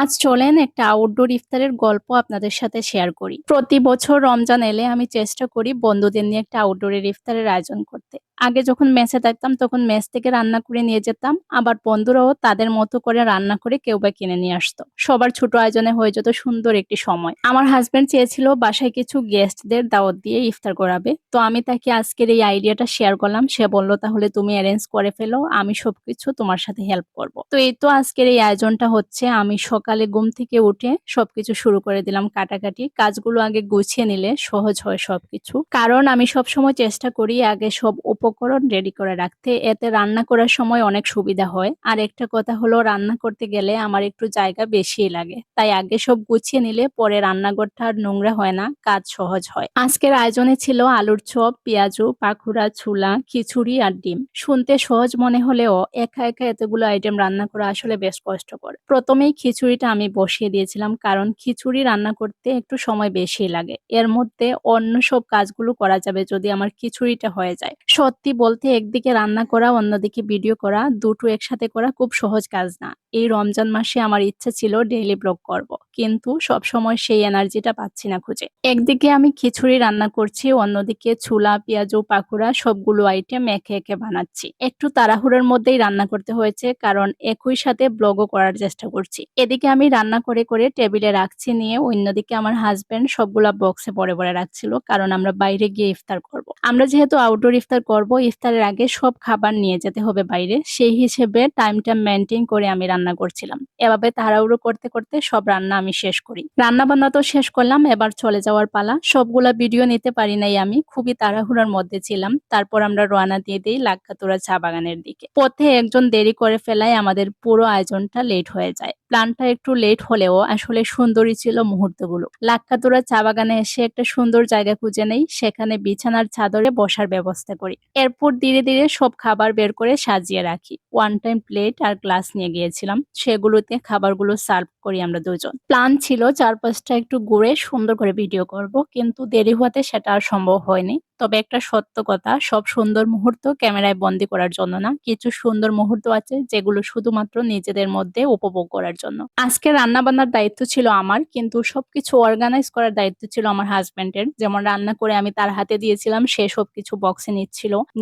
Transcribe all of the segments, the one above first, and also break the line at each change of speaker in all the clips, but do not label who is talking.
আজ চলেন একটা আউটডোর ইফতারের গল্প আপনাদের সাথে শেয়ার করি। প্রতি বছর রমজান এলে আমি চেষ্টা করি বন্ধুদের নিয়ে একটা আউটডোরের ইফতারের আয়োজন করতে। আগে যখন মেসে থাকতাম তখন মেস থেকে রান্না করে নিয়ে যেতাম, আবার বন্ধুরাও তাদের মতো করে রান্না করে কেউ বা কিনে নিয়ে আসতো। সবার ছোট আয়োজনে হয়ে যেত সুন্দর একটি সময়। আমার হাজবেন্ড চেয়েছিল বাসায় কিছু গেস্টদের দাওয়াত দিয়ে ইফতার করাবে, তো আমি তাকে আজকের এই আইডিয়াটা শেয়ার করলাম। সে বলল, তাহলে তুমি অ্যারেঞ্জ করে ফেলো, আমি সবকিছু তোমার সাথে হেল্প করব। তো এই তো আজকের এই আয়োজনটা হচ্ছে। আমি সকালে ঘুম থেকে উঠে সবকিছু শুরু করে দিলাম কাটাকাটি। কাজগুলো আগে গুছিয়ে নিলে সহজ হয় সবকিছু, কারণ আমি সব সময় চেষ্টা করি আগে সব উপকরণ রেডি করে রাখতে, এতে রান্না করার সময় অনেক সুবিধা হয়। আর একটা কথা হলো, রান্না করতে গেলে আমার একটু জায়গা বেশিই লাগে, তাই আগে সব গুছিয়ে নিলে পরে রান্নাঘরটা আর নোংরা হয় না, কাজ সহজ হয়। আজকের আয়োজনে ছিল আলুর চপ, পেঁয়াজু, পাখুড়া, ছোলা, খিচুড়ি আর ডিম। শুনতে সহজ মনে হলেও একা একা এতগুলো আইটেম রান্না করা আসলে বেশ কষ্টকর। প্রথমেই খিচুড়িটা আমি বসিয়ে দিয়েছিলাম, কারণ খিচুড়ি রান্না করতে একটু সময় বেশি লাগে। এর মধ্যে অন্য সব কাজগুলো করা যাবে যদি আমার খিচুড়িটা হয়ে যায়। সত্যি বলতে একদিকে রান্না করা, অন্যদিকে ভিডিও করা, দুটো একসাথে করা খুব সহজ কাজ না। এই রমজান মাসে আমার ইচ্ছে ছিল ডেইলি ব্লগ করব, কিন্তু সব সময় সেই এনার্জিটা পাচ্ছি না খুঁজে। একদিকে আমি খিচুড়ি রান্না করছি, অন্যদিকে ছোলা, পেঁয়াজু, পাকুড়া সবগুলো আইটেম একে একে বানাচ্ছি। একটু তাড়াহুড়োর মধ্যেই রান্না করতে হয়েছে, কারণ একই সাথে ব্লগও করার চেষ্টা করছি। এদিকে আমি রান্না করে করে টেবিলে রাখছি নিয়ে, অন্যদিকে আমার হাজবেন্ড সবগুলা বক্সে ভরে ভরে রাখছিল, কারণ আমরা বাইরে গিয়ে ইফতার করব। আমরা যেহেতু আউটডোর ইফতার করব, ইফতারের আগে সব খাবার নিয়ে যেতে হবে বাইরে, সেই হিসেবে টাইমটা মেনটেন করে আমি রান্না করছিলাম। এভাবে তাড়াহুড়ো করতে করতে সব রান্না আমি শেষ করি। রান্না বান্না তো শেষ করলাম, এবার চলে যাওয়ার পালা। সবগুলা ভিডিও নিতে পারি নাই, আমি খুবই তাড়াহুড়ার মধ্যে ছিলাম। তারপর আমরা রওনা দিয়ে দিই লাক্কাতুরা চা বাগানের দিকে। পথে একজন দেরি করে ফেলায় আমাদের পুরো আয়োজনটা লেট হয়ে যায়। প্ল্যানটা একটু লেট হলেও আসলে সুন্দরই ছিল মুহূর্তগুলো। লাক্কাতুরা চা বাগানে এসে একটা সুন্দর জায়গা খুঁজে নেই, সেখানে বিছানার চাদরে বসার ব্যবস্থা করি। এরপর ধীরে ধীরে সব খাবার বের করে সাজিয়ে রাখি। ওয়ান টাইম প্লেট আর গ্লাস নিয়ে গিয়েছিলাম, সেগুলোতে খাবারগুলো সার্ভ করি আমরা দুজন। প্ল্যান ছিল চারপাশটা একটু ঘুরে সুন্দর করে ভিডিও করব, কিন্তু দেরি হওয়াতে সেটা আর সম্ভব হয়নি। তবে একটা সত্য কথা, সব সুন্দর মুহূর্ত ক্যামেরায় বন্দি করার জন্য না, কিছু সুন্দর মুহূর্ত আছে যেগুলো শুধুমাত্র নিজেদের মধ্যে উপভোগ করার জন্য। আজকে রান্না বান্নার দায়িত্ব ছিল আমার, কিন্তু সবকিছু অর্গানাইজ করার দায়িত্ব ছিল আমার হাজবেন্ডের। যেমন রান্না করে আমি তার হাতে দিয়েছিলাম, সে সবকিছু বক্সে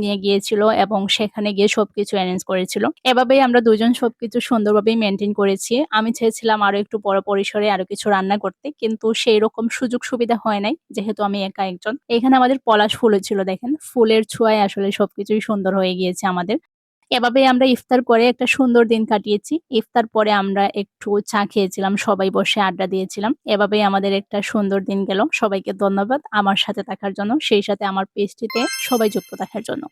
নিয়ে গিয়েছিল এবং সেখানে গিয়ে সবকিছু অ্যারেঞ্জ করেছিল। এভাবেই আমরা দুজন সবকিছু সুন্দরভাবেই মেনটেন করেছি। আমি চেয়েছিলাম আরো একটু বড় পরিসরে আরো কিছু রান্না করতে, কিন্তু সেই রকম সুযোগ সুবিধা হয় নাই, যেহেতু আমি একা একজন। এখানে আমাদের পলাশ ফুল ছিল, দেখেন ফুলের ছোঁয়ায় আসলে সবকিছুই সুন্দর হয়ে গিয়েছে আমাদের। এভাবেই আমরা ইফতার করে একটা সুন্দর দিন কাটিয়েছি। ইফতার পরে আমরা একটু চা খেয়েছিলাম, সবাই বসে আড্ডা দিয়েছিলাম। এভাবেই আমাদের একটা সুন্দর দিন গেল। সবাইকে ধন্যবাদ আমার সাথে থাকার জন্য, সেই সাথে আমার পেজটিতে সবাই যুক্ত থাকার জন্য।